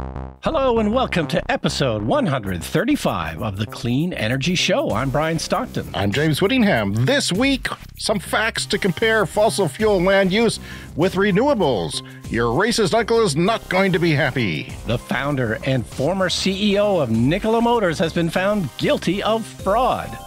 Hello and welcome to episode 135 of the Clean Energy Show. I'm Brian Stockton. I'm James Whittingham. This week, some facts to compare fossil fuel land use with renewables. Your racist uncle is not going to be happy. The founder and former CEO of Nikola Motors has been found guilty of fraud.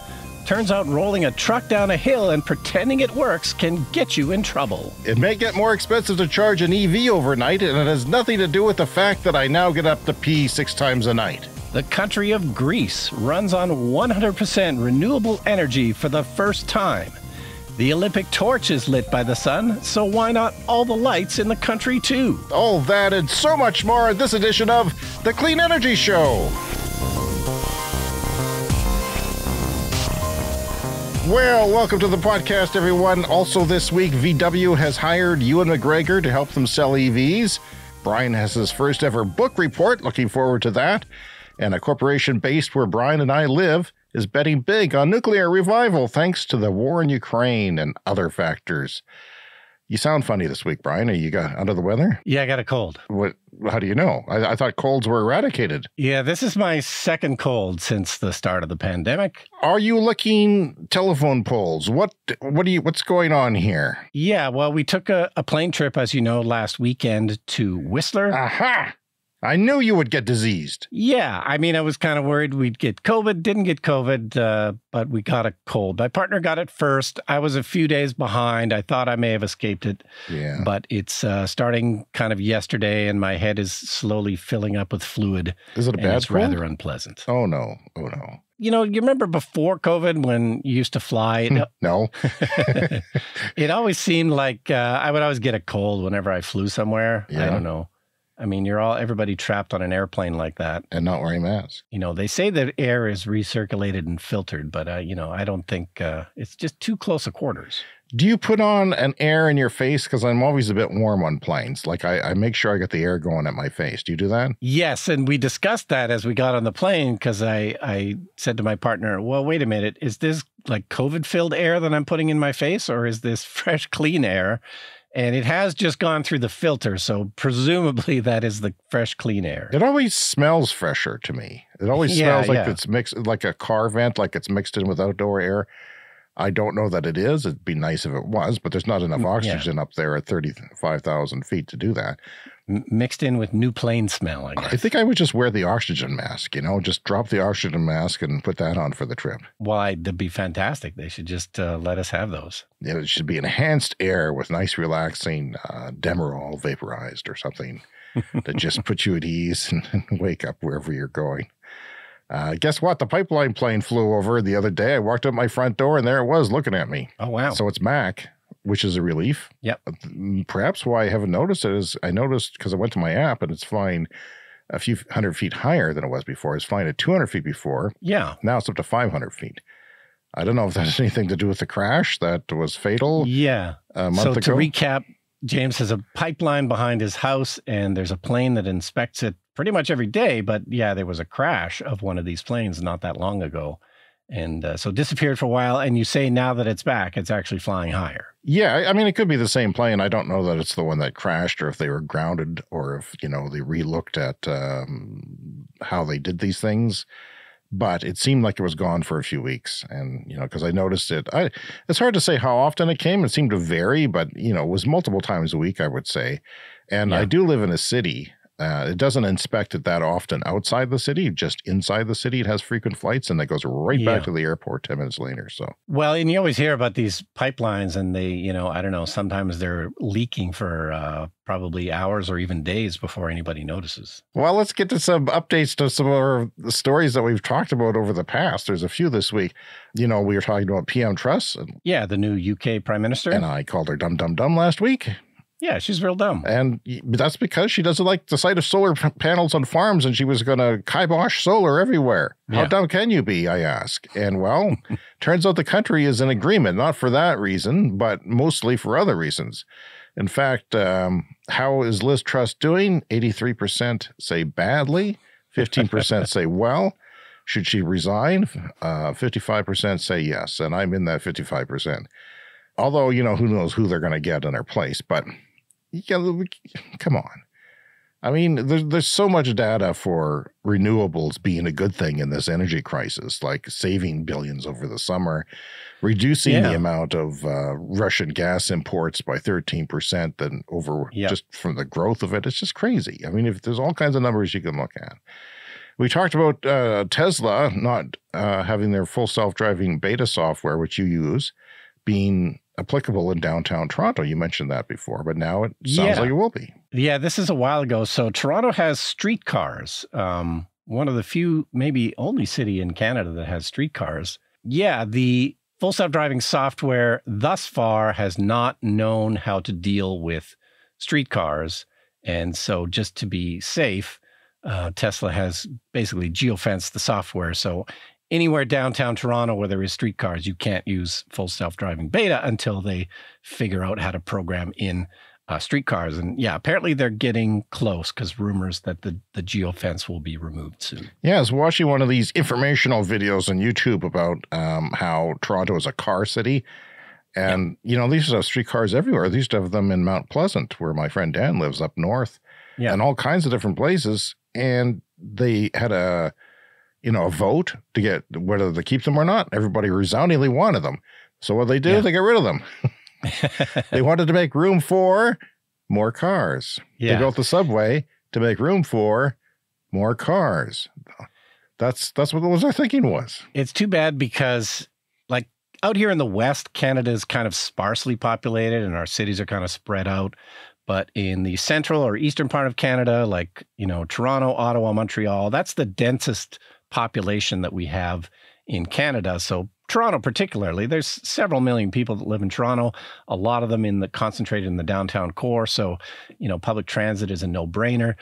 Turns out rolling a truck down a hill and pretending it works can get you in trouble. It may get more expensive to charge an EV overnight, and it has nothing to do with the fact that I now get up to pee 6 times a night. The country of Greece runs on 100% renewable energy for the first time. The Olympic torch is lit by the sun, so why not all the lights in the country too? All that and so much more in this edition of the Clean Energy Show. Well, welcome to the podcast, everyone. Also this week, VW has hired Ewan McGregor to help them sell EVs. Brian has his first ever book report. Looking forward to that. And a corporation based where Brian and I live is betting big on nuclear revival thanks to the war in Ukraine and other factors. You sound funny this week, Brian. Are you under the weather? Yeah, I got a cold. What? How do you know? I thought colds were eradicated. Yeah, this is my second cold since the start of the pandemic. Are you licking telephone poles? What's going on here? Yeah, well, we took a plane trip, as you know, last weekend to Whistler. Aha! I knew you would get diseased. Yeah, I mean, I was kind of worried we'd get COVID. Didn't get COVID, but we got a cold. My partner got it first. I was a few days behind. I thought I may have escaped it. Yeah. But it's starting kind of yesterday, and my head is slowly filling up with fluid. Is it a bad It's cold? rather unpleasant. Oh, no. Oh, no. You know, you remember before COVID when you used to fly? No. It always seemed like I would always get a cold whenever I flew somewhere. Yeah. I don't know. I mean, everybody trapped on an airplane like that. And not wearing masks. You know, they say that air is recirculated and filtered, but, I don't think it's just too close a quarters. Do you put on an air in your face? Because I'm always a bit warm on planes. Like I make sure I get the air going at my face. Do you do that? Yes, and we discussed that as we got on the plane because I said to my partner, well, wait a minute, is this like COVID-filled air that I'm putting in my face or is this fresh, clean air? And it has just gone through the filter, so presumably that is the fresh, clean air. It always smells fresher to me. It always smells like it's mixed, like a car vent, like it's mixed in with outdoor air. I don't know that it is. It'd be nice if it was, but there's not enough oxygen up there at 35,000 feet to do that. Mixed in with new plane smell, I guess. I think I would just wear the oxygen mask, just drop the oxygen mask and put that on for the trip. Why, that'd be fantastic. They should just let us have those. Yeah, it should be enhanced air with nice, relaxing Demerol vaporized or something that just puts you at ease and wake up wherever you're going. Guess what? The pipeline plane flew over the other day. I walked up my front door and there it was looking at me. Oh, wow. So it's Mac, which is a relief. Yep. Perhaps why I haven't noticed it is I noticed because I went to my app and it's flying a few hundred feet higher than it was before. It's flying at 200 feet before. Yeah. Now it's up to 500 feet. I don't know if that has anything to do with the crash that was fatal. Yeah. A month ago. To recap, James has a pipeline behind his house and there's a plane that inspects it pretty much every day. But yeah, there was a crash of one of these planes not that long ago. And so disappeared for a while. And you say now that it's back, it's actually flying higher. Yeah, I mean, it could be the same plane. I don't know that it's the one that crashed or if they were grounded or if, they relooked at how they did these things. But it seemed like it was gone for a few weeks. And, because I noticed it. It's hard to say how often it came. It seemed to vary, but, it was multiple times a week, I would say. And yeah. I do live in a city. It doesn't inspect it that often outside the city, just inside the city. It has frequent flights and it goes right back to the airport 10 minutes later. So, well, and you always hear about these pipelines and they, I don't know, sometimes they're leaking for probably hours or even days before anybody notices. Well, let's get to some updates to some of the stories that we've talked about over the past. There's a few this week. We were talking about PM Truss. Yeah, the new UK Prime Minister. And I called her dumb, dumb, dumb last week. Yeah, she's real dumb. And that's because she doesn't like the sight of solar panels on farms and she was going to kibosh solar everywhere. How dumb can you be, I ask? And well, turns out the country is in agreement, not for that reason, but mostly for other reasons. In fact, how is Liz Truss doing? 83% say badly, 15% say well. Should she resign? 55% say yes, and I'm in that 55%. Although, who knows who they're going to get in their place, but come on. I mean, there's so much data for renewables being a good thing in this energy crisis, like saving billions over the summer, reducing the amount of Russian gas imports by 13% than over just from the growth of it. It's just crazy. I mean, if there's all kinds of numbers you can look at. We talked about Tesla not having their full self-driving beta software, which you use, being applicable in downtown Toronto. You mentioned that before, but now it sounds like it will be. Yeah, this is a while ago. So Toronto has streetcars. One of the few, maybe only city in Canada that has streetcars. Yeah, the full self-driving software thus far has not known how to deal with streetcars. And so just to be safe, Tesla has basically geofenced the software. So anywhere downtown Toronto where there is streetcars, you can't use full self-driving beta until they figure out how to program in streetcars. And yeah, apparently they're getting close because rumors that the geofence will be removed soon. Yeah, I was watching one of these informational videos on YouTube about how Toronto is a car city. And, you know, they used to have streetcars everywhere. They used to have them in Mount Pleasant, where my friend Dan lives up north, and all kinds of different places. And they had a vote to get whether to keep them or not. Everybody resoundingly wanted them. So what they did, they got rid of them. They wanted to make room for more cars. They built the subway to make room for more cars. That's what their thinking was. It's too bad because, like, out here in the West, Canada is kind of sparsely populated and our cities are kind of spread out. But in the central or eastern part of Canada, like, you know, Toronto, Ottawa, Montreal, that's the densest population that we have in Canada. So Toronto particularly, there's several million people that live in Toronto, a lot of them concentrated in the downtown core. So, you know, public transit is a no-brainer.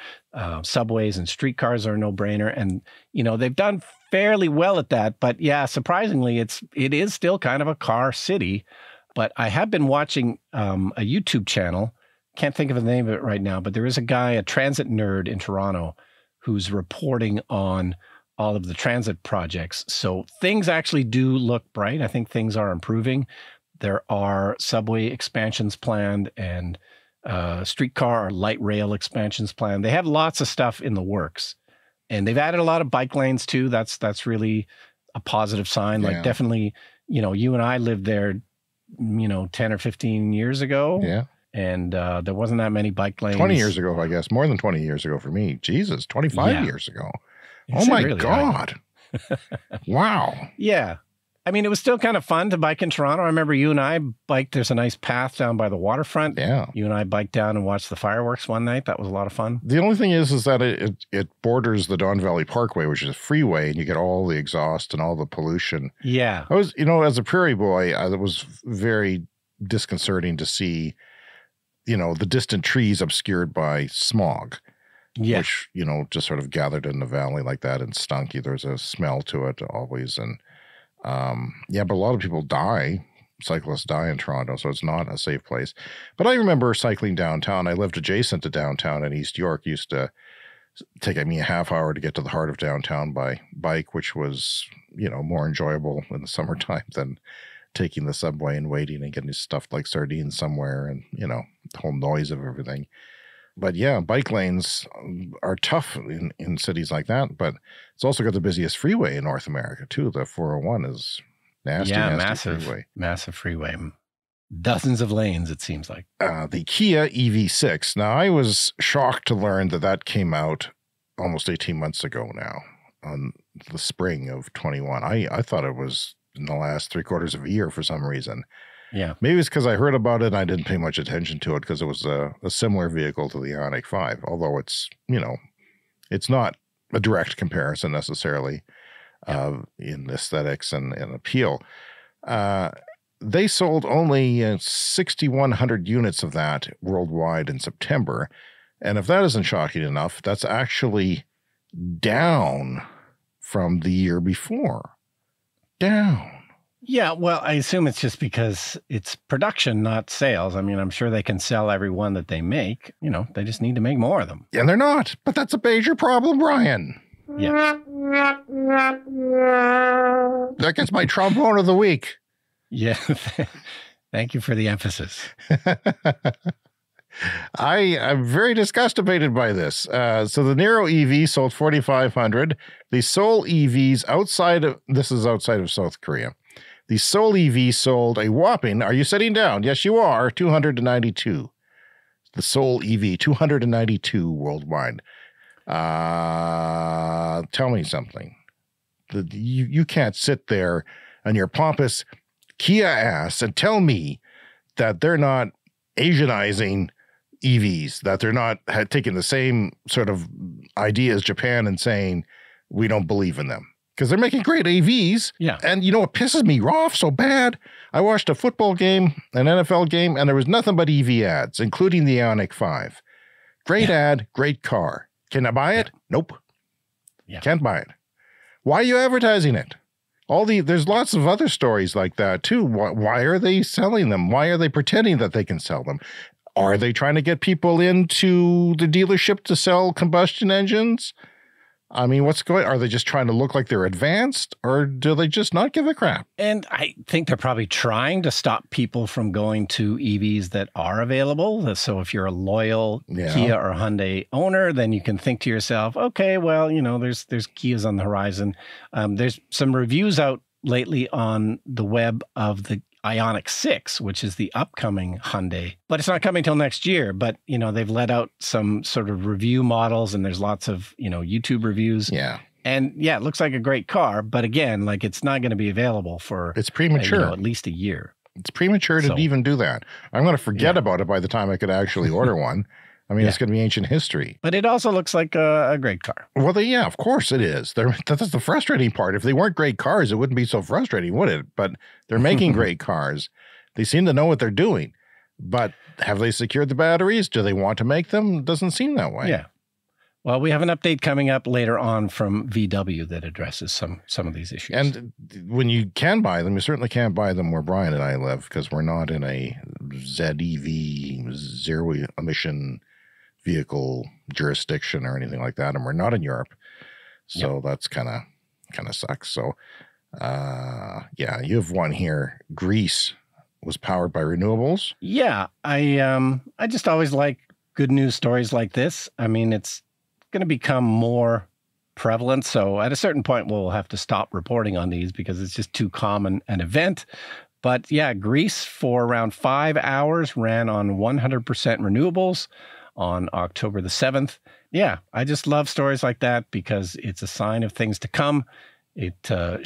Subways and streetcars are a no-brainer. And, you know, they've done fairly well at that. But yeah, surprisingly, it is still kind of a car city. But I have been watching a YouTube channel. Can't think of the name of it right now, but there is a guy, a transit nerd in Toronto, who's reporting on all of the transit projects. So things actually do look bright. I think things are improving. There are subway expansions planned and streetcar or light rail expansions planned. They have lots of stuff in the works. And they've added a lot of bike lanes too. That's really a positive sign. Like definitely, you know, you and I lived there, you know, 10 or 15 years ago. Yeah. And there wasn't that many bike lanes. 20 years ago, I guess. More than 20 years ago for me. Jesus, 25 years ago. Oh my God. Wow. Yeah. I mean, it was still kind of fun to bike in Toronto. I remember you and I biked. There's a nice path down by the waterfront. Yeah. You and I biked down and watched the fireworks one night. That was a lot of fun. The only thing is that it borders the Don Valley Parkway, which is a freeway, and you get all the exhaust and all the pollution. Yeah. I was, you know, as a prairie boy, it was very disconcerting to see, you know, the distant trees obscured by smog. Yeah. Which, you know, just sort of gathered in the valley like that and stunk. There's a smell to it always. And but a lot of people die. Cyclists die in Toronto, so it's not a safe place. But I remember cycling downtown. I lived adjacent to downtown in East York. It used to take me a half hour to get to the heart of downtown by bike, which was, you know, more enjoyable in the summertime than taking the subway and waiting and getting stuffed like sardines somewhere and, you know, the whole noise of everything. But yeah, bike lanes are tough in cities like that, but it's also got the busiest freeway in North America too. The 401 is nasty, massive freeway. Dozens of lanes, it seems like. The Kia EV6. Now, I was shocked to learn that came out almost 18 months ago now, on the spring of 21. I thought it was in the last 3/4 of a year for some reason. Yeah. Maybe it's because I heard about it and I didn't pay much attention to it because it was a similar vehicle to the Ionic 5, although it's, you know, it's not a direct comparison necessarily in aesthetics and appeal. They sold only 6,100 units of that worldwide in September. And if that isn't shocking enough, that's actually down from the year before. Down. Yeah, well, I assume it's just because it's production, not sales. I mean, I'm sure they can sell every one that they make. You know, they just need to make more of them. And they're not. But that's a major problem, Brian. Yeah. That gets my trombone of the week. Yeah. Thank you for the emphasis. I'm very disgusted by this. So the Nero EV sold 4,500. The Seoul EVs outside of South Korea. The Seoul EV sold a whopping, are you sitting down? Yes, you are, 292. The Seoul EV, 292 worldwide. Tell me something. You can't sit there on your pompous Kia ass and tell me that they're not Asianizing EVs, that they're not taking the same sort of idea as Japan and saying, we don't believe in them. Because they're making great AVs. Yeah. And you know what pisses me off so bad? I watched a football game, an NFL game, and there was nothing but EV ads, including the Ionic 5. Great ad, great car. Can I buy it? Nope. Can't buy it. Why are you advertising it? There's lots of other stories like that too. Why are they selling them? Why are they pretending that they can sell them? Are they trying to get people into the dealership to sell combustion engines? I mean, are they just trying to look like they're advanced, or do they just not give a crap? And I think they're probably trying to stop people from going to EVs that are available. So if you're a loyal Kia or Hyundai owner, then you can think to yourself, okay, well, you know, there's Kias on the horizon. There's some reviews out lately on the web of the Ionic 6, which is the upcoming Hyundai, but it's not coming till next year. But, you know, they've let out some sort of review models, and there's lots of, you know, YouTube reviews. Yeah. And yeah, it looks like a great car, but again, like it's not going to be available for it's premature. At least a year. It's premature to even do that. I'm going to forget about it by the time I could actually order one. I mean, it's going to be ancient history. But it also looks like a great car. Well, yeah, of course it is. That's the frustrating part. If they weren't great cars, it wouldn't be so frustrating, would it? But they're making great cars. They seem to know what they're doing. But have they secured the batteries? Do they want to make them? It doesn't seem that way. Yeah. Well, we have an update coming up later on from VW that addresses some of these issues. And when you can buy them, you certainly can't buy them where Brian and I live, because we're not in a ZEV, zero emission vehicle jurisdiction or anything like that, and we're not in Europe, so that's kind of sucks. So yeah, you have one here. Greece was powered by renewables. I just always like good news stories like this. I mean, it's going to become more prevalent, so at a certain point we'll have to stop reporting on these because it's just too common an event. But yeah, Greece for around 5 hours ran on 100% renewables on October the 7th. Yeah, I just love stories like that because it's a sign of things to come. It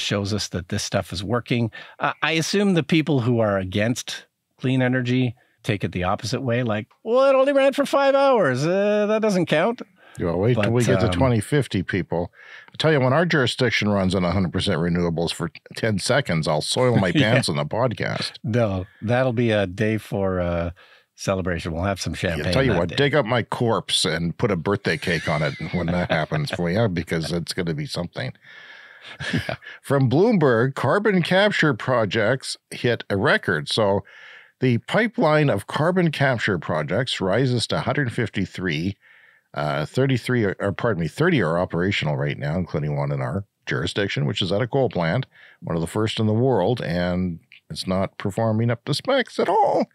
shows us that this stuff is working. I assume the people who are against clean energy take it the opposite way, like, well, it only ran for 5 hours. That doesn't count. Well, wait till we get to 2050, people. I tell you, when our jurisdiction runs on 100% renewables for 10 seconds, I'll soil my pants on the podcast. No, that'll be a day for celebration. We'll have some champagne. I'll tell you what, dig up my corpse and put a birthday cake on it when that happens for you, because it's going to be something. Yeah. From Bloomberg, carbon capture projects hit a record. So the pipeline of carbon capture projects rises to 153. 30 are operational right now, including one in our jurisdiction, which is at a coal plant, one of the first in the world, and it's not performing up to specs at all.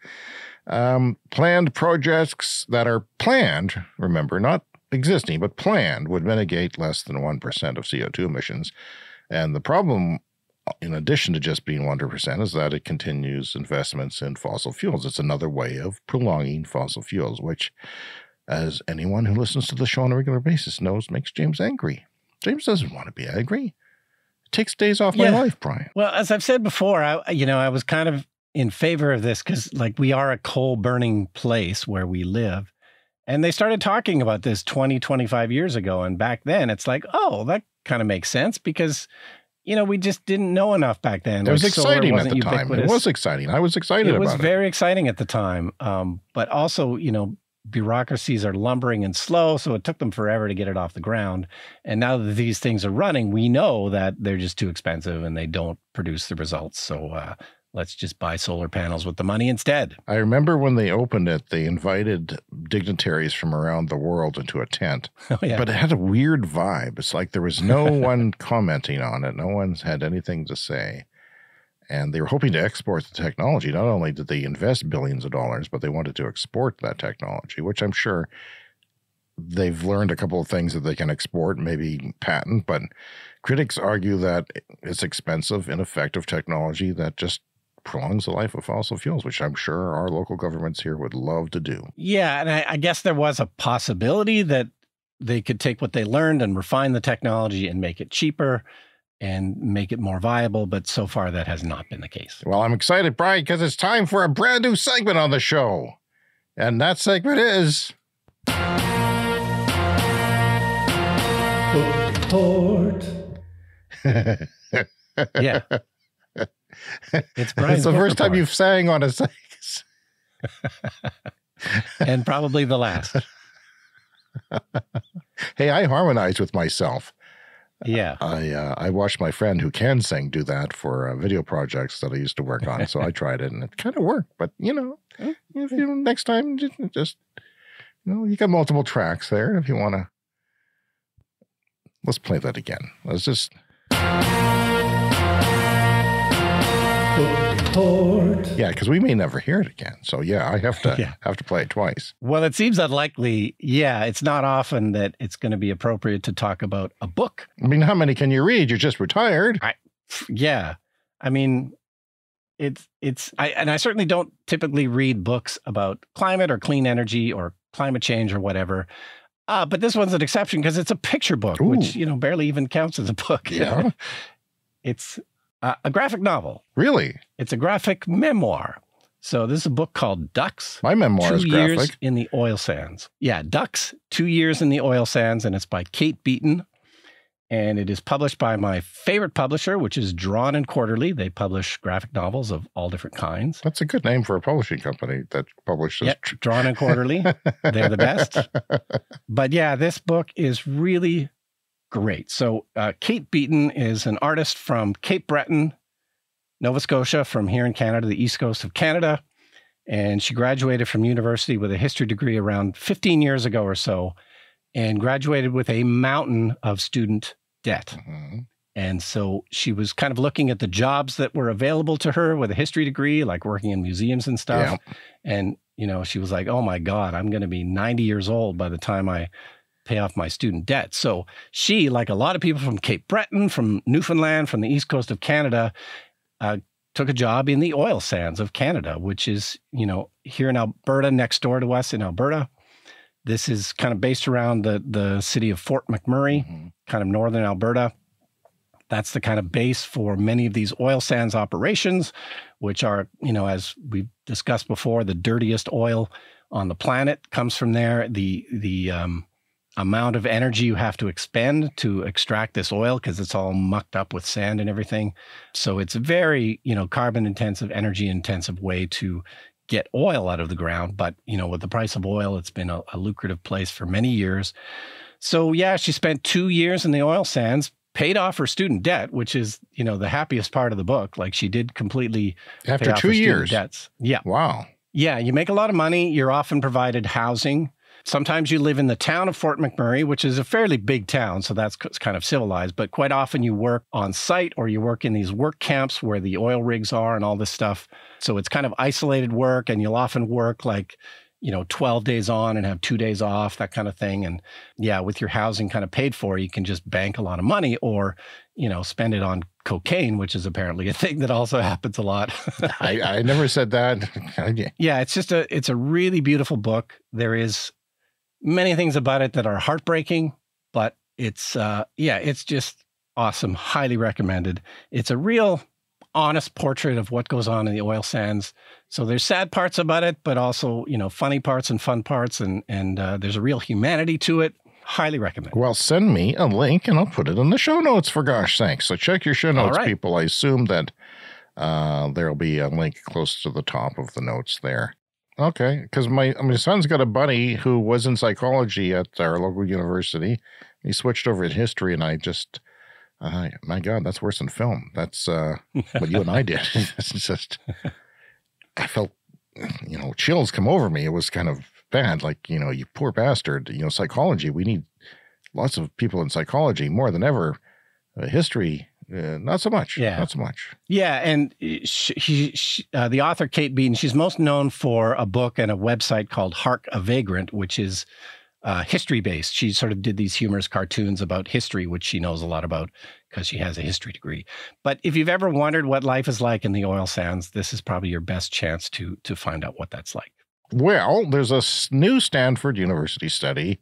Planned projects that are planned, remember, not existing, but planned, would mitigate less than 1% of CO2 emissions. And the problem, in addition to just being 100%, is that it continues investments in fossil fuels. It's another way of prolonging fossil fuels, which, as anyone who listens to the show on a regular basis knows, makes James angry. James doesn't want to be angry. It takes days off my life, Brian. Well, as I've said before, I was kind of in favor of this because, like, we are a coal-burning place where we live. And they started talking about this 20, 25 years ago. And back then, it's like, oh, that kind of makes sense because, we just didn't know enough back then. It was exciting at the time. It was exciting. I was excited about it. It was very exciting at the time. But also, bureaucracies are lumbering and slow, so it took them forever to get it off the ground. And now that these things are running, we know that they're just too expensive and they don't produce the results. So let's just buy solar panels with the money instead. I remember when they opened it, they invited dignitaries from around the world into a tent. Oh, yeah. But it had a weird vibe. It's like there was no one commenting on it. No one's had anything to say. And they were hoping to export the technology. Not only did they invest billions of dollars, but they wanted to export that technology, which I'm sure they've learned a couple of things that they can export, maybe patent. But critics argue that it's expensive, ineffective technology that just prolongs the life of fossil fuels, which I'm sure our local governments here would love to do. Yeah, and I guess there was a possibility that they could take what they learned and refine the technology and make it cheaper and make it more viable, but so far that has not been the case. Well, I'm excited, Brian, because it's time for a brand new segment on the show. And that segment is... Report. Yeah. It's Brian's the first time report. you've sang on a segment. And probably the last. Hey, I harmonize with myself. Yeah. I watched my friend who can sing do that for video projects that I used to work on. So I tried it and it kind of worked. But, if you next time, just you got multiple tracks there. If you want to, let's play that again. Let's just. Report. Yeah, because we may never hear it again. So I have to play it twice. Well, it seems unlikely. Yeah, it's not often that it's going to be appropriate to talk about a book. I mean, how many can you read? You're just retired. I mean, I certainly don't typically read books about climate or clean energy or climate change or whatever. But this one's an exception because it's a picture book, which, barely even counts as a book. Yeah. It's a graphic novel. Really? It's a graphic memoir. So this is a book called Ducks. My memoir is 2 years graphic. in the oil sands. Yeah, Ducks, 2 years in the oil sands, and it's by Kate Beaton. And it is published by my favorite publisher, which is Drawn and Quarterly. They publish graphic novels of all different kinds. That's a good name for a publishing company that publishes. Yep, Drawn and Quarterly. They're the best. But yeah, this book is really great. So Kate Beaton is an artist from Cape Breton, Nova Scotia, from here in Canada, the east coast of Canada. And she graduated from university with a history degree around 15 years ago or so, and graduated with a mountain of student debt. Mm-hmm. And so she was kind of looking at the jobs that were available to her with a history degree, like working in museums and stuff. Yeah. And, she was like, oh my God, I'm going to be 90 years old by the time I pay off my student debt. So she, like a lot of people from Cape Breton, from Newfoundland, from the east coast of Canada, took a job in the oil sands of Canada, which is, here in Alberta, next door to us in Alberta. This is kind of based around the city of Fort McMurray, mm-hmm. kind of northern Alberta. That's the kind of base for many of these oil sands operations, which are, as we've discussed before, the dirtiest oil on the planet comes from there. The amount of energy you have to expend to extract this oil, because it's all mucked up with sand and everything. So it's a very, carbon intensive, energy intensive way to get oil out of the ground. But, with the price of oil, it's been a lucrative place for many years. So yeah, she spent 2 years in the oil sands, paid off her student debt, which is, the happiest part of the book. Like, she did completely after pay off 2 her years. Student debts. Yeah. Wow. Yeah. You make a lot of money. You're often provided housing. Sometimes you live in the town of Fort McMurray, which is a fairly big town, so that's kind of civilized. But quite often you work on site, or you work in these work camps where the oil rigs are and all this stuff. So it's kind of isolated work, and you'll often work 12 days on and have 2 days off, that kind of thing. And yeah, with your housing kind of paid for, you can just bank a lot of money, or, spend it on cocaine, which is apparently a thing that also happens a lot. I never said that. Yeah, it's a really beautiful book. There is many things about it that are heartbreaking, but it's just awesome. Highly recommended. It's a real honest portrait of what goes on in the oil sands. So there's sad parts about it, but also, funny parts and fun parts, and there's a real humanity to it. Highly recommend. Well, send me a link and I'll put it in the show notes, for gosh sakes. So check your show notes, people. I assume that there'll be a link close to the top of the notes there. Okay, because my son's got a buddy who was in psychology at our local university. He switched over to history, and I just, my God, that's worse than film. That's what you and I did. It's just, I felt, chills come over me. It was kind of bad. Like, you poor bastard. Psychology. We need lots of people in psychology more than ever. History, not so much. Yeah. Not so much. Yeah, and the author, Kate Beaton, she's most known for a book and a website called Hark a Vagrant, which is history-based. She sort of did these humorous cartoons about history, which she knows a lot about because she has a history degree. But if you've ever wondered what life is like in the oil sands, this is probably your best chance to find out what that's like. Well, there's a new Stanford University study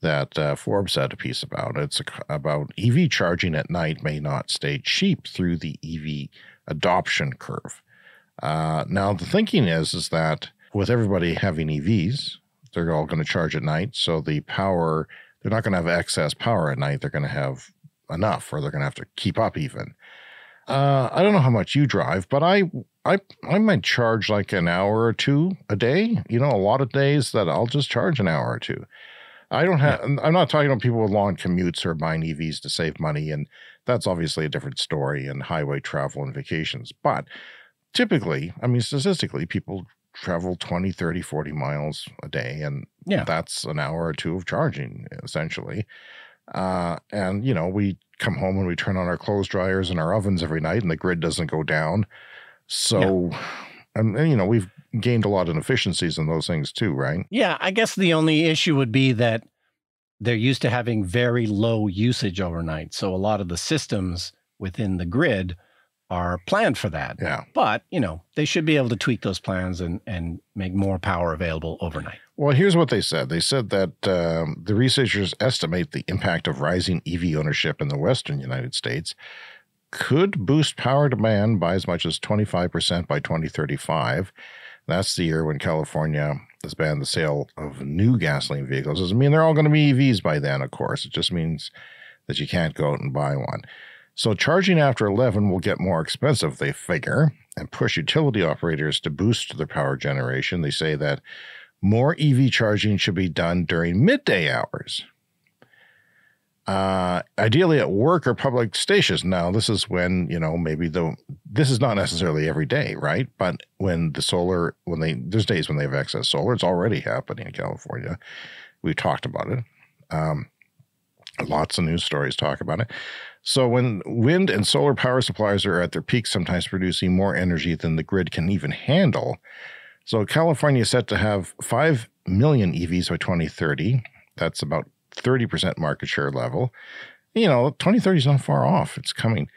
that Forbes had a piece about. It's about EV charging at night may not stay cheap through the EV adoption curve. Now, the thinking is that with everybody having EVs, they're all going to charge at night. So the power, they're not going to have excess power at night. They're going to have enough, or they're going to have to keep up even. I don't know how much you drive, but I might charge like an hour or two a day. You know, a lot of days that I'll just charge an hour or two. I'm not talking about people with long commutes or buying EVs to save money, and that's obviously a different story in highway travel and vacations. But typically, I mean, statistically, people travel 20, 30, 40 miles a day, and that's an hour or two of charging, essentially. And, you know, we come home and we turn on our clothes dryers and our ovens every night, and the grid doesn't go down. So, and you know, we've gained a lot of efficiencies in those things too, right? Yeah, I guess the only issue would be that they're used to having very low usage overnight. So a lot of the systems within the grid are planned for that. Yeah. But, you know, they should be able to tweak those plans and make more power available overnight. Well, here's what they said. They said that the researchers estimate the impact of rising EV ownership in the Western United States could boost power demand by as much as 25% by 2035. That's the year when California has banned the sale of new gasoline vehicles. Doesn't mean they're all going to be EVs by then, of course. It just means that you can't go out and buy one. So charging after 11 will get more expensive, they figure, and push utility operators to boost their power generation. They say that more EV charging should be done during midday hours. Ideally at work or public stations. Now, this is when, you know, maybe this is not necessarily every day, right? But when the solar, there's days when they have excess solar, it's already happening in California. We talked about it. Lots of news stories talk about it. So when wind and solar power supplies are at their peak, sometimes producing more energy than the grid can even handle. So California is set to have 5 million EVs by 2030. That's about 30% market share level. You know, 2030 is not far off. It's coming.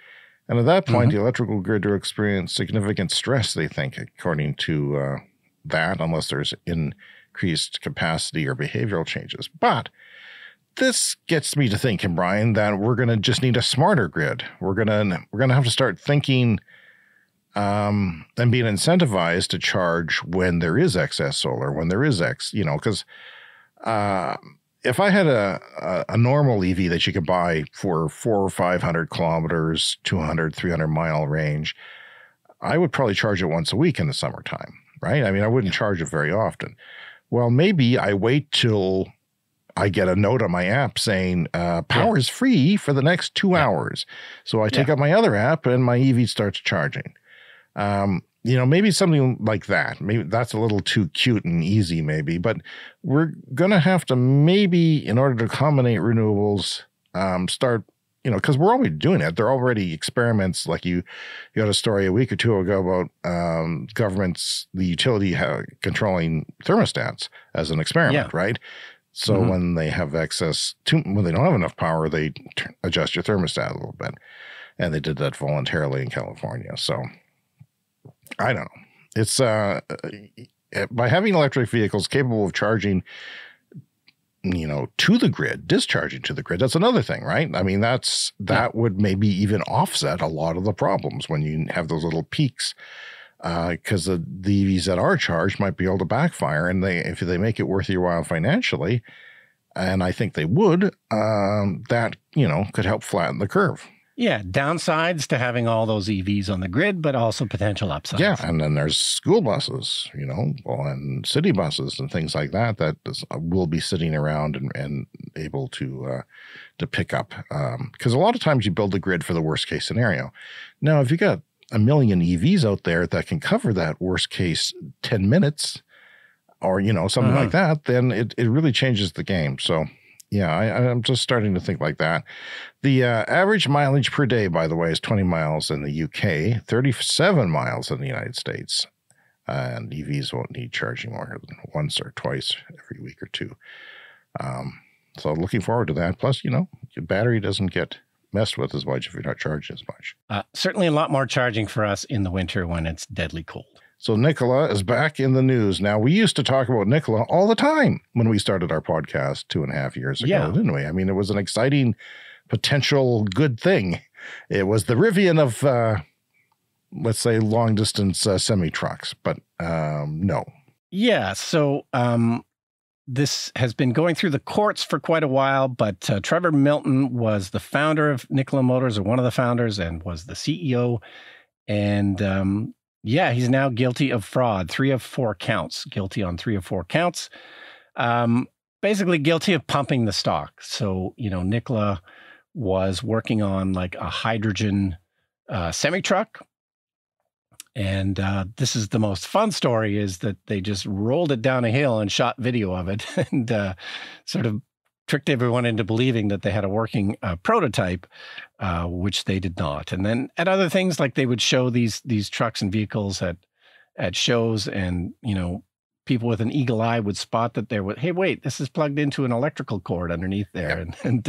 And at that point, the electrical grid will experience significant stress, they think, according to that, unless there's increased capacity or behavioral changes. But this gets me to thinking, Brian, that we're going to just need a smarter grid. We're going to have to start thinking and being incentivized to charge when there is excess solar, when there is because if I had a normal EV that you could buy for 400 or 500 kilometers, 200, 300 mile range, I would probably charge it once a week in the summertime, right? I mean, I wouldn't charge it very often. Well, maybe I wait till I get a note on my app saying power is free for the next 2 hours. So I take up my other app and my EV starts charging. You know, maybe something like that. Maybe that's a little too cute and easy, maybe. But we're going to have to maybe, in order to accommodate renewables, start, you know, because we're already doing it. There are already experiments, like you had a story a week or two ago about governments, the utility controlling thermostats as an experiment, right? So when they have when they don't have enough power, they adjust your thermostat a little bit. And they did that voluntarily in California. So I don't know. It's by having electric vehicles capable of charging, you know, to the grid, discharging to the grid, that's another thing, right? I mean, that would maybe even offset a lot of the problems when you have those little peaks. Because the EVs that are charged might be able to backfire, and if they make it worth your while financially, and I think they would, that, you know, could help flatten the curve. Yeah, downsides to having all those EVs on the grid, but also potential upsides. Yeah, and then there's school buses, you know, and city buses and things like that will be sitting around and able to pick up. Because a lot of times you build the grid for the worst case scenario. Now, if you got 1 million EVs out there that can cover that worst case 10 minutes or, you know, something like that, then it really changes the game. So Yeah, I'm just starting to think like that. The average mileage per day, by the way, is 20 miles in the UK, 37 miles in the United States. And EVs won't need charging more than once or twice every week or two. So looking forward to that. Plus, your battery doesn't get messed with as much if you're not charging as much. Certainly a lot more charging for us in the winter when it's deadly cold. So Nikola is back in the news. Now, we used to talk about Nikola all the time when we started our podcast 2.5 years ago, didn't we? I mean, it was an exciting, potential good thing. It was the Rivian of, let's say, long-distance semi-trucks, but no. Yeah, so this has been going through the courts for quite a while, but Trevor Milton was the founder of Nikola Motors, or one of the founders, and was the CEO. And he's now guilty of fraud, 3 of 4 counts, guilty on 3 of 4 counts. Basically guilty of pumping the stock. So, Nikola was working on like a hydrogen semi-truck. And this is the most fun story, is that they just rolled it down a hill and shot video of it and sort of tricked everyone into believing that they had a working prototype, which they did not. And then at other things, like they would show these trucks and vehicles at shows, and, people with an eagle eye would spot that hey, wait, this is plugged into an electrical cord underneath there. Yeah. And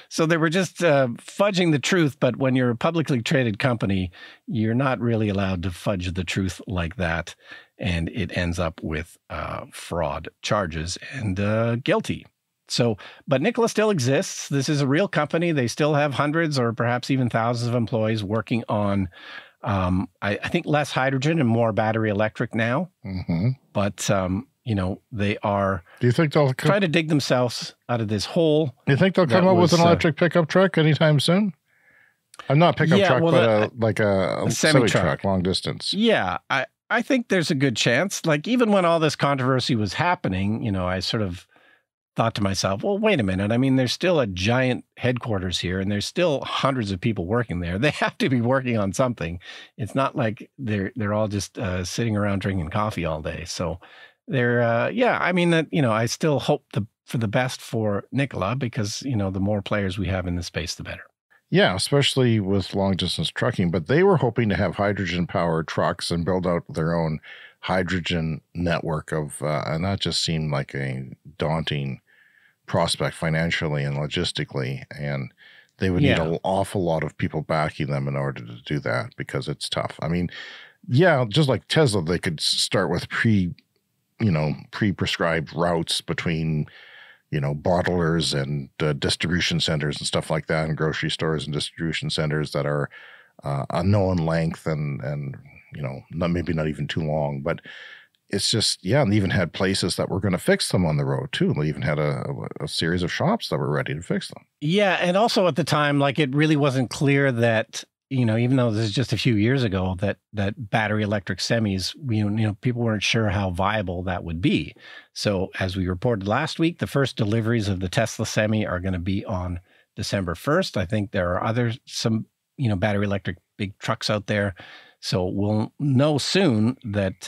so they were just fudging the truth. But when you're a publicly traded company, you're not really allowed to fudge the truth like that. And it ends up with fraud charges and guilty. So, but Nikola still exists. This is a real company. They still have hundreds or perhaps even thousands of employees working on, I think, less hydrogen and more battery electric now. Mm-hmm. But, they are Do you think they'll trying to dig themselves out of this hole. Do you think they'll come up with an electric pickup truck anytime soon? I'm not pickup truck, but like a semi-truck, long distance. Yeah, I think there's a good chance. Like, even when all this controversy was happening, I sort of thought to myself, well, wait a minute. I mean, there's still a giant headquarters here, and there's still hundreds of people working there. They have to be working on something. It's not like they're all just sitting around drinking coffee all day. So they're, I mean, that, I still hope for the best for Nikola, because, the more players we have in this space, the better. Yeah, especially with long distance trucking. But they were hoping to have hydrogen powered trucks and build out their own hydrogen network of, and that just seemed like a daunting prospect financially and logistically, and they would need an awful lot of people backing them in order to do that, because it's tough. I mean, just like Tesla, they could start with pre-prescribed routes between, bottlers and distribution centers and stuff like that, and grocery stores and distribution centers that are a known length and maybe not even too long, but it's just, and they even had places that were going to fix them on the road too. They even had a series of shops that were ready to fix them. Yeah, and also at the time, like, it really wasn't clear that, even though this is just a few years ago, that battery electric semis, people weren't sure how viable that would be. So as we reported last week, the first deliveries of the Tesla Semi are going to be on December 1st. I think there are some battery electric big trucks out there. So we'll know soon that,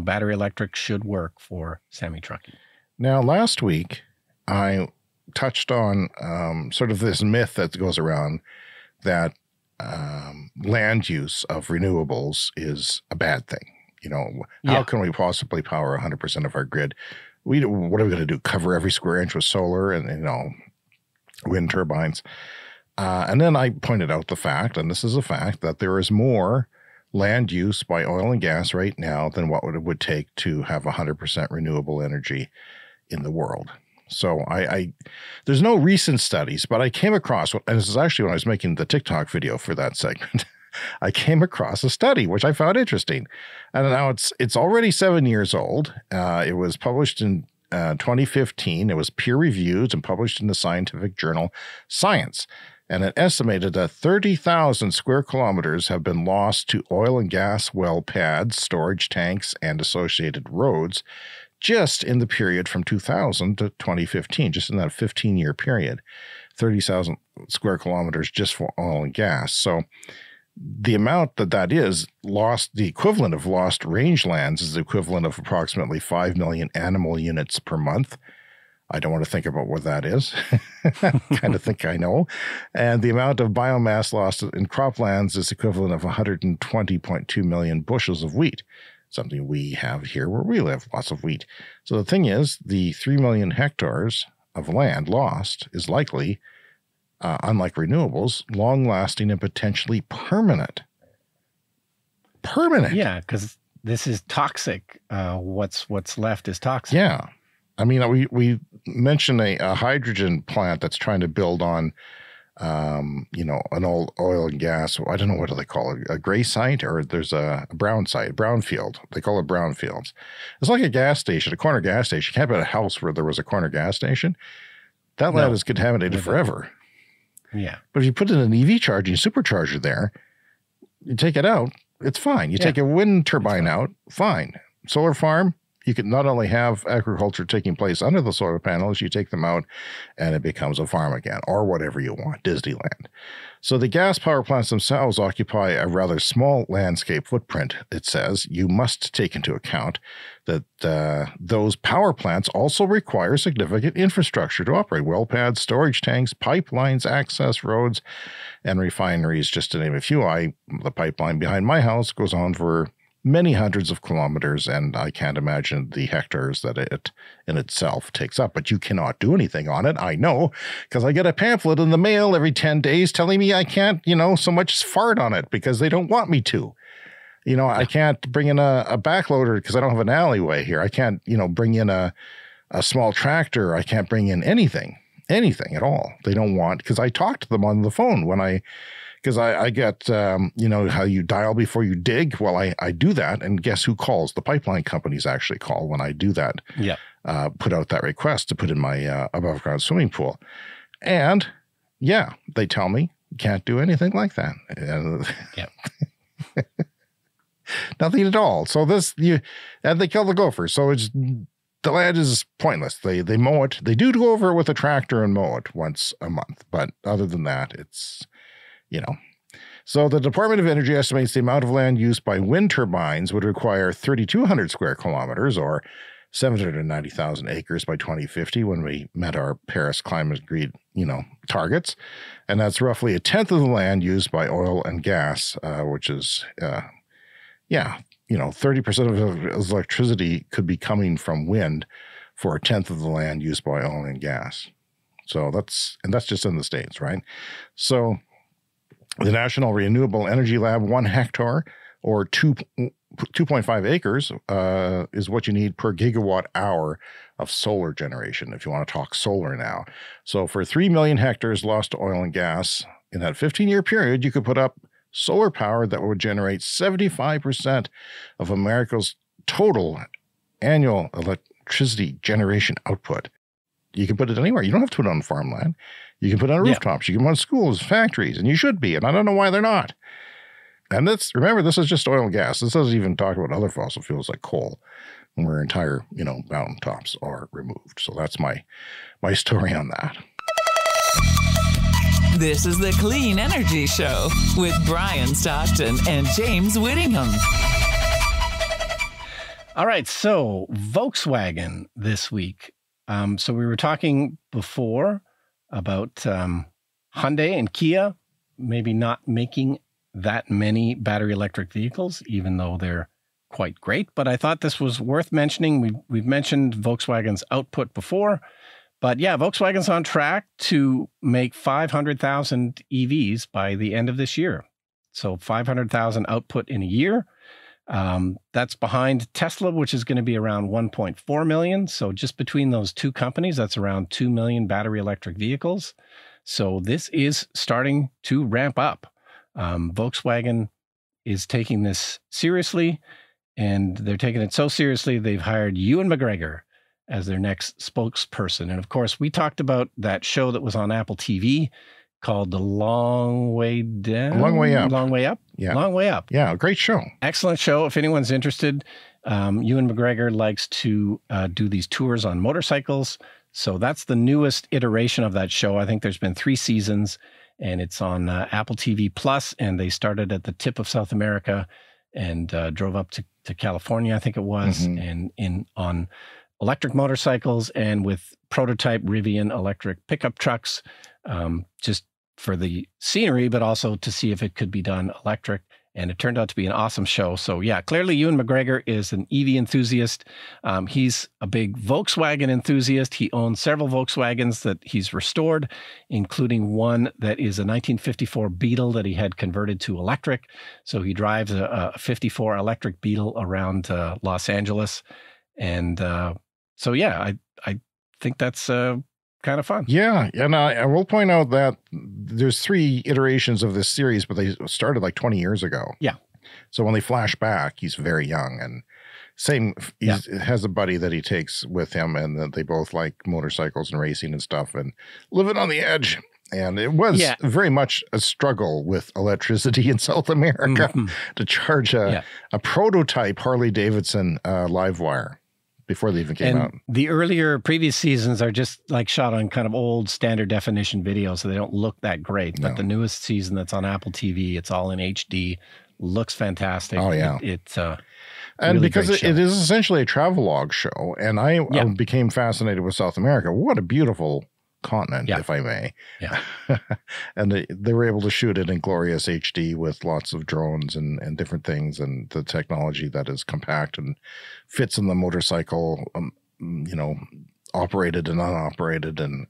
battery electric should work for semi-trucking. Now, last week, I touched on sort of this myth that goes around that land use of renewables is a bad thing. How can we possibly power 100% of our grid? What are we going to do? Cover every square inch with solar and, wind turbines? And then I pointed out the fact, and this is a fact, that there is more land use by oil and gas right now than what it would take to have 100% renewable energy in the world. So there's no recent studies, but I came across, and this is actually when I was making the TikTok video for that segment, I came across a study, which I found interesting. And now it's already 7 years old. It was published in 2015. It was peer-reviewed and published in the scientific journal Science. And it estimated that 30,000 square kilometers have been lost to oil and gas well pads, storage tanks, and associated roads just in the period from 2000 to 2015, just in that 15-year period. 30,000 square kilometers just for oil and gas. So the amount that is lost, the equivalent of lost rangelands is the equivalent of approximately 5 million animal units per month. I don't want to think about what that is. Kind of think I know. And the amount of biomass lost in croplands is equivalent of 120.2 million bushels of wheat, something we have here where we live, lots of wheat. So the thing is, the 3 million hectares of land lost is likely, unlike renewables, long-lasting and potentially permanent. Permanent. Yeah, because this is toxic. What's left is toxic. Yeah. I mean, we mentioned a hydrogen plant that's trying to build on, an old oil and gas. I don't know, what do they call it? A gray site, or there's a brown site, brownfield. They call it brownfields. It's like a gas station, a corner gas station. You can't build a house where there was a corner gas station. That land is contaminated forever. Yeah. But if you put in an EV charging supercharger there, you take it out, it's fine. You take a wind turbine out, fine. Solar farm, you can not only have agriculture taking place under the solar panels, you take them out and it becomes a farm again, or whatever you want, Disneyland. So the gas power plants themselves occupy a rather small landscape footprint, it says. You must take into account that those power plants also require significant infrastructure to operate: well pads, storage tanks, pipelines, access roads, and refineries, just to name a few. The pipeline behind my house goes on for many hundreds of kilometers, and I can't imagine the hectares that it in itself takes up. But you cannot do anything on it, I know, because I get a pamphlet in the mail every 10 days telling me I can't, so much as fart on it because they don't want me to. I can't bring in a backloader because I don't have an alleyway here. I can't, bring in a small tractor. I can't bring in anything at all. They don't want, because I talk to them on the phone because I get, how you dial before you dig. Well, I do that. And guess who calls? The pipeline companies actually call when I do that. Yeah. Put out that request to put in my above ground swimming pool. And they tell me you can't do anything like that. Yeah. Nothing at all. So and they kill the gopher. So the land is pointless. They mow it. They do go over it with a tractor and mow it once a month. But other than that, it's, So the Department of Energy estimates the amount of land used by wind turbines would require 3,200 square kilometers, or 790,000 acres by 2050, when we met our Paris climate agreed, targets. And that's roughly a tenth of the land used by oil and gas, which is, 30% of electricity could be coming from wind for a tenth of the land used by oil and gas. So that's just in the States, right? So the National Renewable Energy Lab, 1 hectare or 2.5 acres is what you need per gigawatt hour of solar generation, if you want to talk solar now. So for 3 million hectares lost to oil and gas in that 15-year period, you could put up solar power that would generate 75% of America's total annual electricity generation output. You can put it anywhere. You don't have to put it on farmland. You can put it on rooftops. You can put it on schools, factories, and you should be. And I don't know why they're not. And remember, this is just oil and gas. This doesn't even talk about other fossil fuels like coal, where entire, mountaintops are removed. So that's my story on that. This is the Clean Energy Show with Brian Stockton and James Whittingham. All right, so Volkswagen this week. So we were talking before about Hyundai and Kia maybe not making that many battery electric vehicles, even though they're quite great. But I thought this was worth mentioning. We've mentioned Volkswagen's output before. But yeah, Volkswagen's on track to make 500,000 EVs by the end of this year. So 500,000 output in a year. That's behind Tesla, which is going to be around 1.4 million. So just between those two companies, that's around 2 million battery electric vehicles. So this is starting to ramp up. Volkswagen is taking this seriously, and they're taking it so seriously, they've hired Ewan McGregor as their next spokesperson. And of course, we talked about that show that was on Apple TV called The Long Way Down. Long Way Up. Long Way Up. Yeah. Long Way Up. Yeah, great show. Excellent show. If anyone's interested, Ewan McGregor likes to do these tours on motorcycles. So that's the newest iteration of that show. I think there's been 3 seasons, and it's on Apple TV Plus, and they started at the tip of South America and drove up to California, I think it was, and on electric motorcycles and with prototype Rivian electric pickup trucks, just for the scenery, but also to see if it could be done electric. And it turned out to be an awesome show. So yeah, clearly Ewan McGregor is an EV enthusiast. He's a big Volkswagen enthusiast. He owns several Volkswagens that he's restored, including one that is a 1954 Beetle that he had converted to electric. So he drives a 54 electric Beetle around Los Angeles. And so yeah, I think that's kind of fun. Yeah. And I will point out that there's 3 iterations of this series, but they started like 20 years ago. Yeah. So when they flash back, he's very young, and he has a buddy that he takes with him, and that they both like motorcycles and racing and stuff and living on the edge. And it was very much a struggle with electricity in South America to charge a prototype Harley Davidson live wire before they even came out. The earlier previous seasons are just like shot on kind of old standard definition video, so they don't look that great. But the newest season that's on Apple TV, it's all in HD, looks fantastic. Oh, yeah. It's and really because it is essentially a travelogue show, and I became fascinated with South America. What a beautiful continent, if I may. Yeah. And they were able to shoot it in glorious HD with lots of drones and different things, and the technology that is compact and fits in the motorcycle, operated and unoperated. And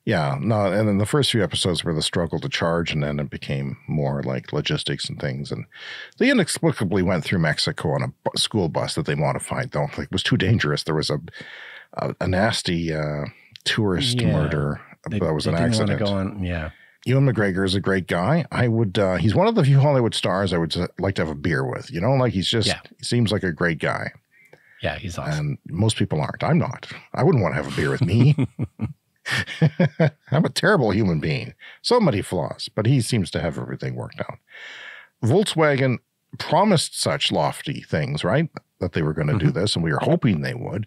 and then the first few episodes were the struggle to charge, and then it became more like logistics and things. And they inexplicably went through Mexico on a school bus that they modified, though. Like, it was too dangerous. There was a nasty tourist murder that was an accident. Ewan McGregor is a great guy. He's one of the few Hollywood stars I would like to have a beer with, like he seems like a great guy. Yeah, he's awesome. And most people aren't. I'm not. I wouldn't want to have a beer with me. I'm a terrible human being. So many flaws, but he seems to have everything worked out. Volkswagen promised such lofty things, right? That they were going to do this, and we were hoping they would.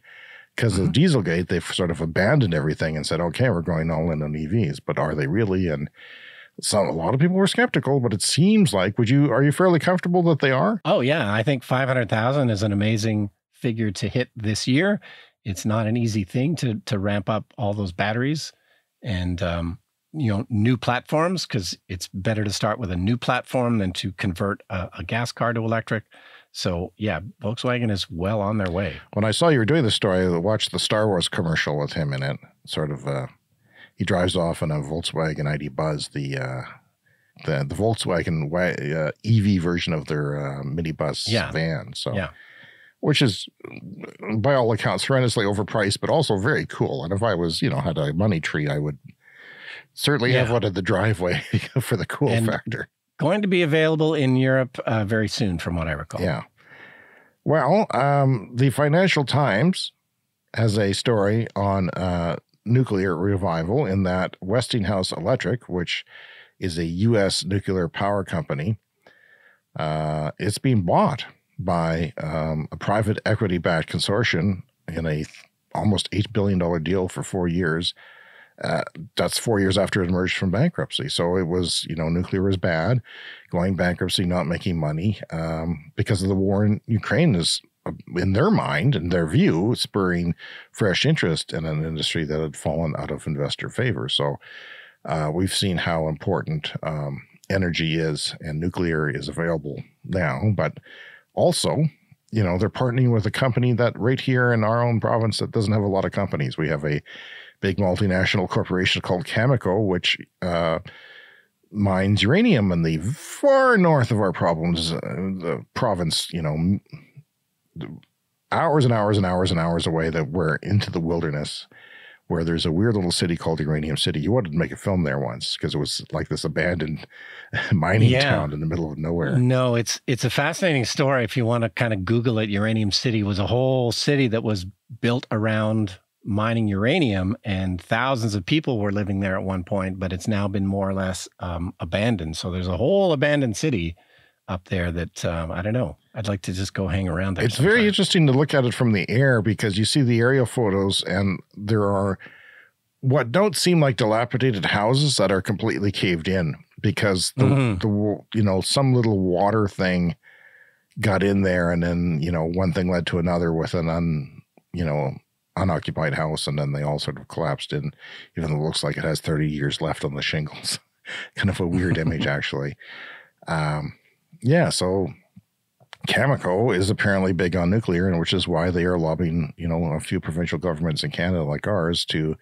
Because of Dieselgate, they've sort of abandoned everything and said, okay, we're going all in on EVs. But are they really? And a lot of people were skeptical, but it seems like, are you fairly comfortable that they are? Oh, yeah. I think 500,000 is an amazing figure to hit this year. It's not an easy thing to ramp up all those batteries and, new platforms, because it's better to start with a new platform than to convert a gas car to electric. So, yeah, Volkswagen is well on their way. When I saw you were doing the story, I watched the Star Wars commercial with him in it. Sort of, he drives off in a Volkswagen ID Buzz, the Volkswagen EV version of their minibus van. So, which is, by all accounts, horrendously overpriced, but also very cool. And if I was, had a money tree, I would certainly have one in the driveway for the cool factor. Going to be available in Europe very soon, from what I recall. Yeah. Well, the Financial Times has a story on nuclear revival, in that Westinghouse Electric, which is a U.S. nuclear power company, it's being bought by a private equity-backed consortium in a almost $8 billion deal for 4 years. That's 4 years after it emerged from bankruptcy. So it was, nuclear was bad, going bankruptcy, not making money, because of the war in Ukraine is, in their mind, in their view, spurring fresh interest in an industry that had fallen out of investor favor. So we've seen how important energy is, and nuclear is available now. But also, they're partnering with a company that right here in our own province that doesn't have a lot of companies. We have a big multinational corporation called Cameco, which mines uranium in the far north of our the province, hours and hours and hours and hours away, that we're into the wilderness, where there's a weird little city called Uranium City. You wanted to make a film there once, because it was like this abandoned mining town in the middle of nowhere. No, it's a fascinating story. If you want to kind of Google it, Uranium City was a whole city that was built around mining uranium, and thousands of people were living there at one point, but it's now been more or less abandoned. So there's a whole abandoned city up there that, I don't know. I'd like to just go hang around there. It's very interesting to look at it from the air, because you see the aerial photos, and there are what don't seem like dilapidated houses that are completely caved in, because some little water thing got in there, and then, one thing led to another with an unoccupied house, and then they all sort of collapsed in, even though it looks like it has 30 years left on the shingles. Kind of a weird image, actually. So Cameco is apparently big on nuclear, and which is why they are lobbying, a few provincial governments in Canada like ours to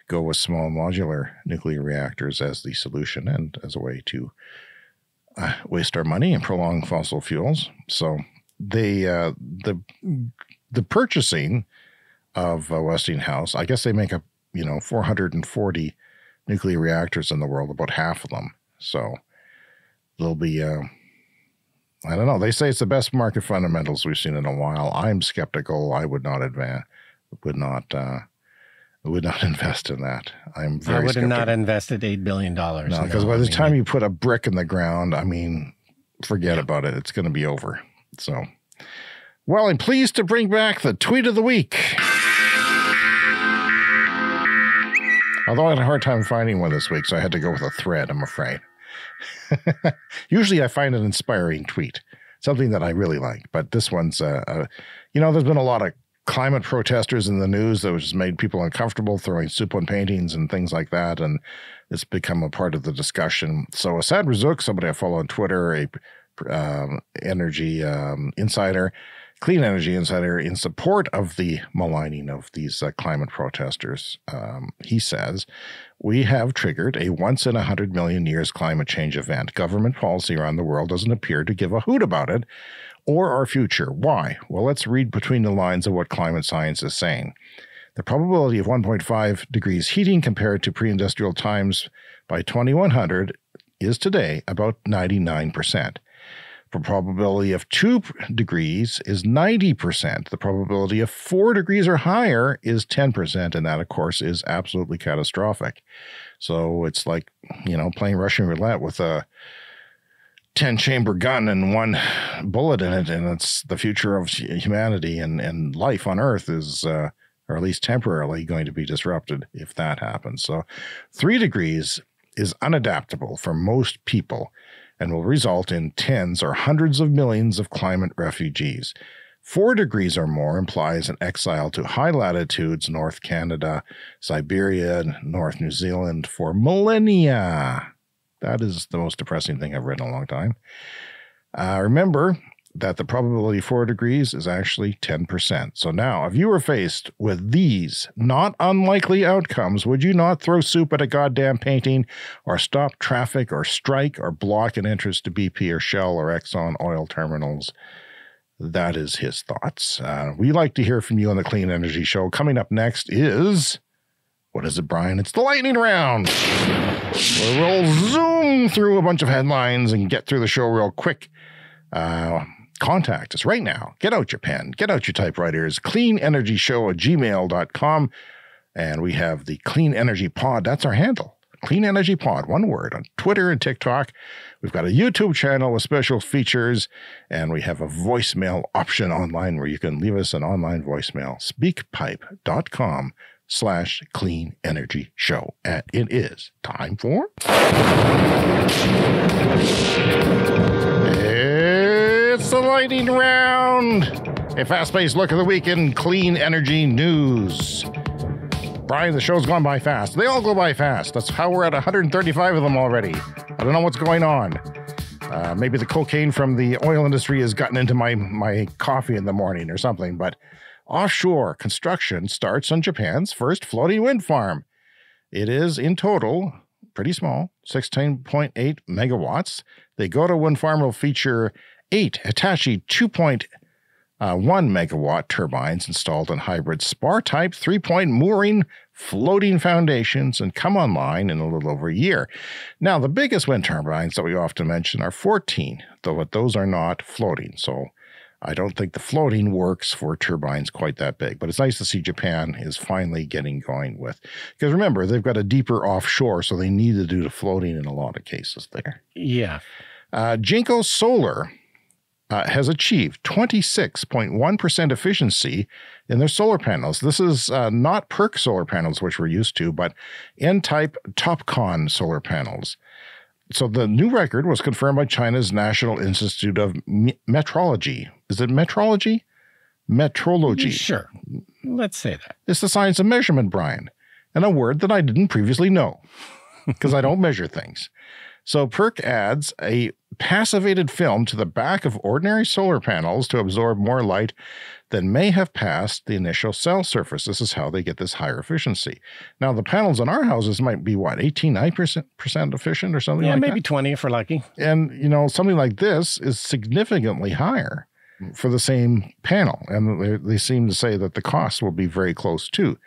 go with small modular nuclear reactors as the solution and as a way to waste our money and prolong fossil fuels. So the purchasing of Westinghouse, I guess they make up 440 nuclear reactors in the world, about half of them. So there'll be I don't know. They say it's the best market fundamentals we've seen in a while. I'm skeptical. I would not invest in that. I'm very I would have skeptical. not invested $8 billion. No, because by the time you put a brick in the ground, forget about it. It's going to be over. So, well, I'm pleased to bring back the tweet of the week. Although I had a hard time finding one this week, so I had to go with a thread, I'm afraid. Usually I find an inspiring tweet, something that I really like. But this one's, there's been a lot of climate protesters in the news that just made people uncomfortable, throwing soup on paintings and things like that. And it's become a part of the discussion. So Asad Razzouk, somebody I follow on Twitter, a energy insider, clean energy insider, in support of the maligning of these climate protesters, he says, we have triggered a once in 100 million years climate change event. Government policy around the world doesn't appear to give a hoot about it or our future. Why? Well, let's read between the lines of what climate science is saying. The probability of 1.5 degrees heating compared to pre-industrial times by 2100 is today about 99%. The probability of 2 degrees is 90%. The probability of 4 degrees or higher is 10%. And that, of course, is absolutely catastrophic. So it's like, playing Russian roulette with a 10-chamber gun and one bullet in it. And it's the future of humanity and life on Earth is, or at least temporarily, going to be disrupted if that happens. So 3 degrees is unadaptable for most people and will result in tens or hundreds of millions of climate refugees. 4 degrees or more implies an exile to high latitudes, North Canada, Siberia, North New Zealand for millennia. That is the most depressing thing I've read in a long time. Remember that the probability of 4 degrees is actually 10%. So now, if you were faced with these not unlikely outcomes, would you not throw soup at a goddamn painting or stop traffic or strike or block an entrance to BP or Shell or Exxon oil terminals? That is his thoughts. We like to hear from you on the Clean Energy Show. Coming up next is, what is it, Brian? It's the lightning round, where we'll zoom through a bunch of headlines and get through the show real quick. Contact us right now. Get out your pen. Get out your typewriters. cleanenergyshow@gmail.com. And we have the Clean Energy Pod. That's our handle. Clean Energy Pod, one word, on Twitter and TikTok. We've got a YouTube channel with special features, and we have a voicemail option online where you can leave us an online voicemail. Speakpipe.com/Clean Energy Show. And it is time for... It's the lightning round. A fast-paced look at the week in clean energy news. Brian, the show's gone by fast. They all go by fast. That's how we're at 135 of them already. I don't know what's going on. Maybe the cocaine from the oil industry has gotten into my coffee in the morning or something. But offshore construction starts on Japan's first floating wind farm. It is, in total, pretty small, 16.8 megawatts. The Goto wind farm will feature 8 Hitachi 2.1 megawatt turbines installed on hybrid spar-type 3-point mooring floating foundations and come online in a little over a year. Now, the biggest wind turbines that we often mention are 14, though those are not floating. So I don't think the floating works for turbines quite that big. But it's nice to see Japan is finally getting going with. Because remember, they've got a deeper offshore, so they need to do the floating in a lot of cases there. Yeah. Jinko Solar has achieved 26.1% efficiency in their solar panels. This is not PERC solar panels, which we're used to, but N-type TOPCon solar panels. So the new record was confirmed by China's National Institute of Metrology. Is it metrology? Metrology. Sure. Let's say that. It's the science of measurement, Brian, and a word that I didn't previously know because I don't measure things. So PERC adds a passivated film to the back of ordinary solar panels to absorb more light than may have passed the initial cell surface. This is how they get this higher efficiency. Now, the panels in our houses might be, 9% efficient or something like that? Yeah, maybe 20 if we're lucky. And, something like this is significantly higher for the same panel. And they seem to say that the cost will be very close too.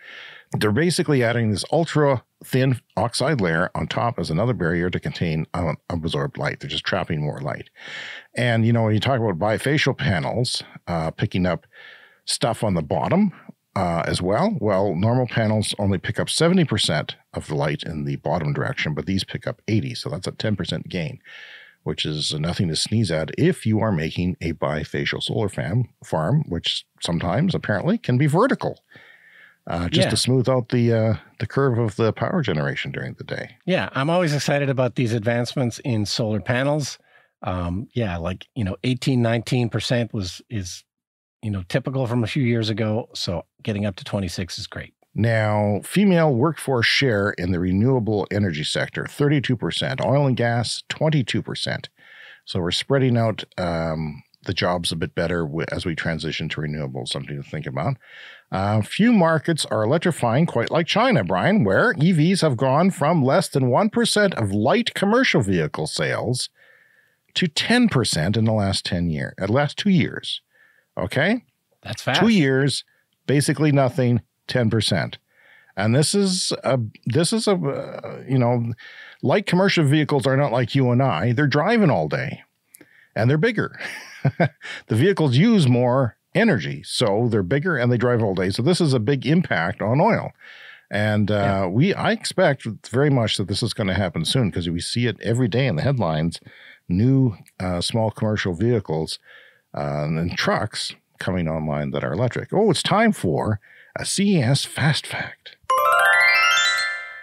They're basically adding this ultra thin oxide layer on top as another barrier to contain unabsorbed light. They're just trapping more light. And, when you talk about bifacial panels, picking up stuff on the bottom as well, normal panels only pick up 70% of the light in the bottom direction, but these pick up 80%. So that's a 10% gain, which is nothing to sneeze at if you are making a bifacial solar farm, which sometimes apparently can be vertical. To smooth out the curve of the power generation during the day. Yeah, I'm always excited about these advancements in solar panels. 18, 19% is typical from a few years ago. So getting up to 26 is great. Now, female workforce share in the renewable energy sector, 32%, oil and gas, 22%. So we're spreading out the jobs a bit better as we transition to renewables, something to think about. Few markets are electrifying quite like China, Brian, where EVs have gone from less than 1% of light commercial vehicle sales to 10% in the last 2 years. Okay? That's fast. 2 years, basically nothing, 10%. And this is light commercial vehicles are not like you and I. They're driving all day and they're bigger. The vehicles use more energy, so they're bigger and they drive all day. So this is a big impact on oil. And I expect very much that this is going to happen soon because we see it every day in the headlines, new small commercial vehicles and trucks coming online that are electric. Oh, it's time for a CES Fast Fact.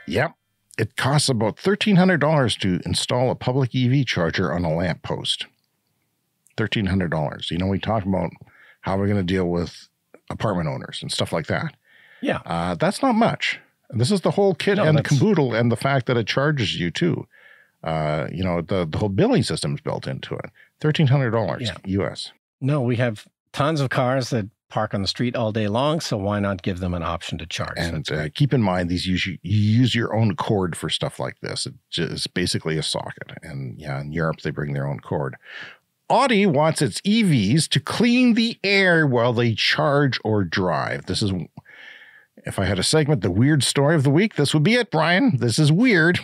Yep. It costs about $1,300 to install a public EV charger on a lamppost. $1,300. We talk about how we're going to deal with apartment owners and stuff like that. Yeah. That's not much. This is the whole kit and the caboodle and the fact that it charges you too. The whole billing system is built into it. $1,300 US. No, we have tons of cars that park on the street all day long, so why not give them an option to charge? And keep in mind, you use your own cord for stuff like this. It's basically a socket. And in Europe, they bring their own cord. Audi wants its EVs to clean the air while they charge or drive. This is, if I had a segment, the weird story of the week, this would be it, Brian. This is weird.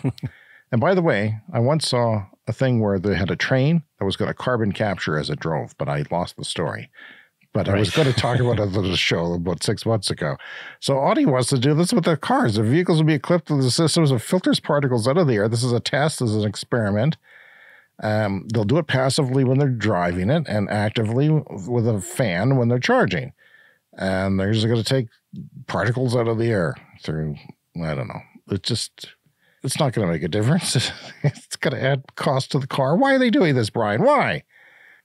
And by the way, I once saw a thing where they had a train that was going to carbon capture as it drove, but I lost the story. But right. I was going to talk about it on the show about 6 months ago. So Audi wants to do this with their cars. Their vehicles will be equipped with systems that filters particles out of the air. This is a test. This is an experiment. They'll do it passively when they're driving it and actively with a fan when they're charging. And they're just going to take particles out of the air through, I don't know. It's not going to make a difference. It's going to add cost to the car. Why are they doing this, Brian? Why?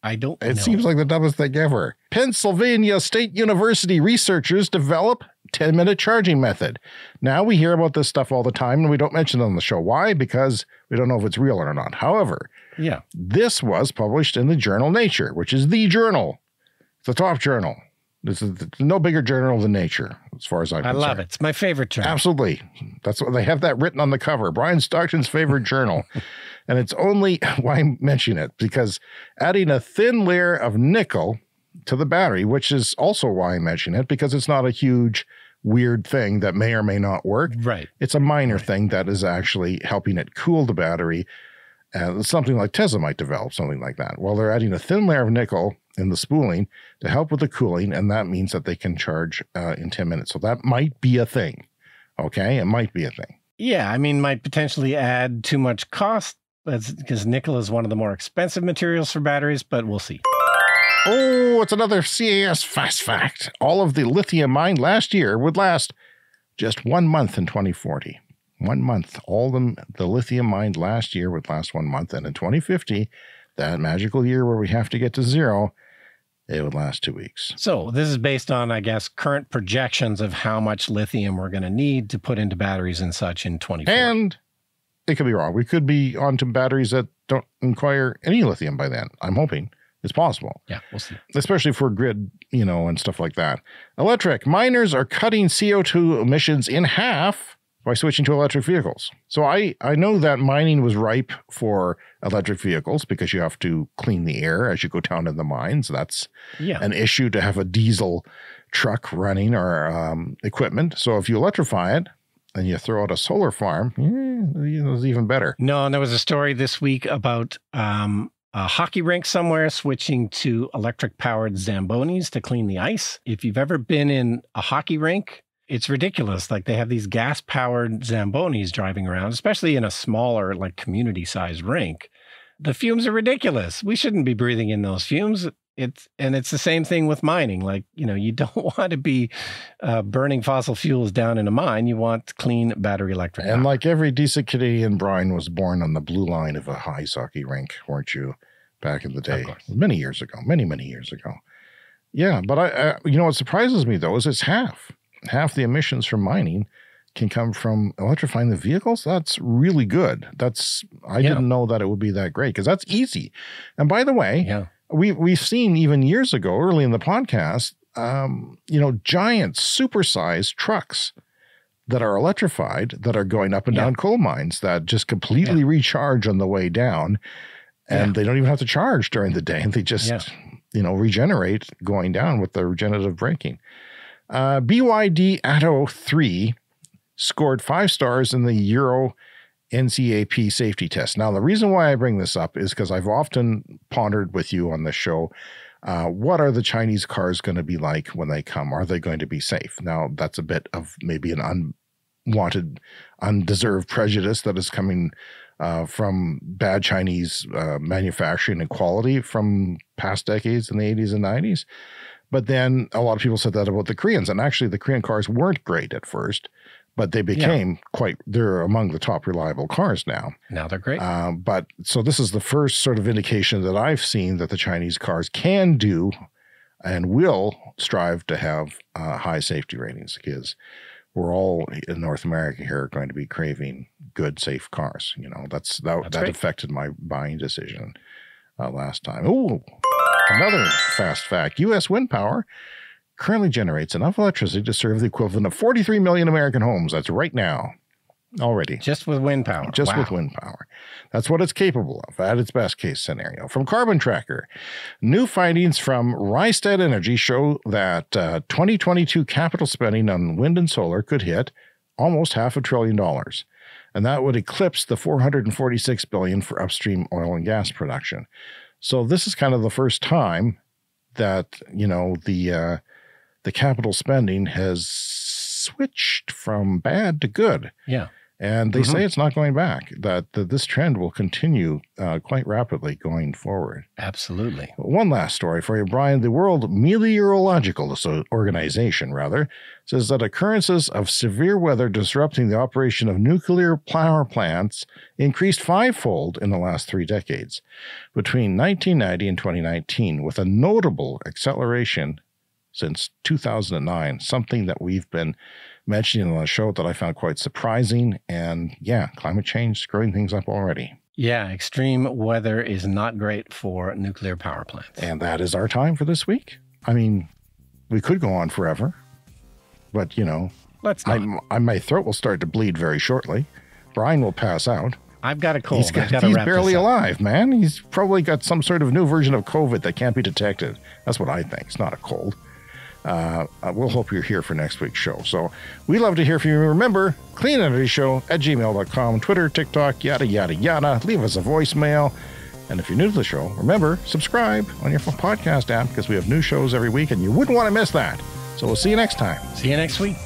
I don't know. It seems like the dumbest thing ever. Pennsylvania State University researchers develop 10-minute charging method. Now we hear about this stuff all the time and we don't mention it on the show. Why? Because we don't know if it's real or not. However, this was published in the journal Nature, which is the journal, the top journal. This is no bigger journal than Nature, as far as I'm concerned. I love it. It's my favorite journal. Absolutely. That's what they have that written on the cover. Brian Stockton's favorite journal. And it's only why I mention it, because adding a thin layer of nickel to the battery, which is also why I mention it, because it's not a huge, weird thing that may or may not work. Right. It's a minor thing that is actually helping it cool the battery. Something like Tesla might develop, something like that. Well, they're adding a thin layer of nickel in the spooling to help with the cooling, and that means that they can charge in 10 minutes. So that might be a thing. Okay? It might be a thing. Yeah, I mean, might potentially add too much cost. That's because nickel is one of the more expensive materials for batteries, but we'll see. Oh, it's another CES Fast Fact. All of the lithium mined last year would last just 1 month in 2040. 1 month. All the lithium mined last year would last 1 month. And in 2050, that magical year where we have to get to zero, it would last 2 weeks. So this is based on, I guess, current projections of how much lithium we're going to need to put into batteries and such in 2040. And it could be wrong. We could be onto batteries that don't require any lithium by then. I'm hoping it's possible. Yeah, we'll see. Especially for grid, and stuff like that. Electric. Miners are cutting CO2 emissions in half by switching to electric vehicles. So I know that mining was ripe for electric vehicles because you have to clean the air as you go down in the mines. That's an issue to have a diesel truck running or equipment. So if you electrify it and you throw out a solar farm, it's even better. No, and there was a story this week about a hockey rink somewhere switching to electric-powered Zambonis to clean the ice. If you've ever been in a hockey rink, it's ridiculous. Like they have these gas-powered Zambonis driving around, especially in a smaller, like community-sized rink. The fumes are ridiculous. We shouldn't be breathing in those fumes. It's the same thing with mining. Like, you don't want to be burning fossil fuels down in a mine. You want clean battery electric power. And like every decent Canadian, Brian was born on the blue line of a ice hockey rink, weren't you? Back in the day, many years ago, many years ago. Yeah, but I what surprises me though is it's half the emissions from mining can come from electrifying the vehicles. That's really good. I didn't know that it would be that great because that's easy. And by the way, we've seen even years ago, early in the podcast, giant supersized trucks that are electrified that are going up and down coal mines that just completely recharge on the way down. And they don't even have to charge during the day. They just, regenerate going down with the regenerative braking. BYD Atto 3 scored 5 stars in the Euro NCAP safety test. Now, the reason why I bring this up is because I've often pondered with you on the show, what are the Chinese cars going to be like when they come? Are they going to be safe? Now, that's a bit of maybe an unwanted, undeserved prejudice that is coming from bad Chinese manufacturing and quality from past decades in the 80s and 90s. But then a lot of people said that about the Koreans. And actually, the Korean cars weren't great at first, but they became they're among the top reliable cars now. Now they're great. But so this is the first sort of indication that I've seen that the Chinese cars can do and will strive to have high safety ratings because we're all in North America here going to be craving good, safe cars. That affected my buying decision last time. Oh, another fast fact. U.S. wind power currently generates enough electricity to serve the equivalent of 43 million American homes. That's right now. Already. Just with wind power. Just with wind power. That's what it's capable of at its best case scenario. From Carbon Tracker, new findings from Rystad Energy show that 2022 capital spending on wind and solar could hit almost $500 billion. And that would eclipse the $446 billion for upstream oil and gas production. So this is kind of the first time that, the capital spending has switched from bad to good. Yeah. And they say it's not going back, that this trend will continue quite rapidly going forward. Absolutely. One last story for you, Brian. The World Meteorological Organization, says that occurrences of severe weather disrupting the operation of nuclear power plants increased 5-fold in the last 3 decades, between 1990 and 2019, with a notable acceleration since 2009, something that we've been mentioning on the show that I found quite surprising. And climate change screwing things up already. Yeah, extreme weather is not great for nuclear power plants. And that is our time for this week. I mean, we could go on forever, but let's not. My throat will start to bleed very shortly. Brian will pass out. I've got a cold. He's barely alive, man. He's probably got some sort of new version of COVID that can't be detected. That's what I think. It's not a cold. We'll hope you're here for next week's show. So we love to hear from you. Remember, cleanenergyshow@gmail.com, Twitter, TikTok, yada, yada, yada. Leave us a voicemail. And if you're new to the show, remember, subscribe on your podcast app because we have new shows every week and you wouldn't want to miss that. So we'll see you next time. See you next week.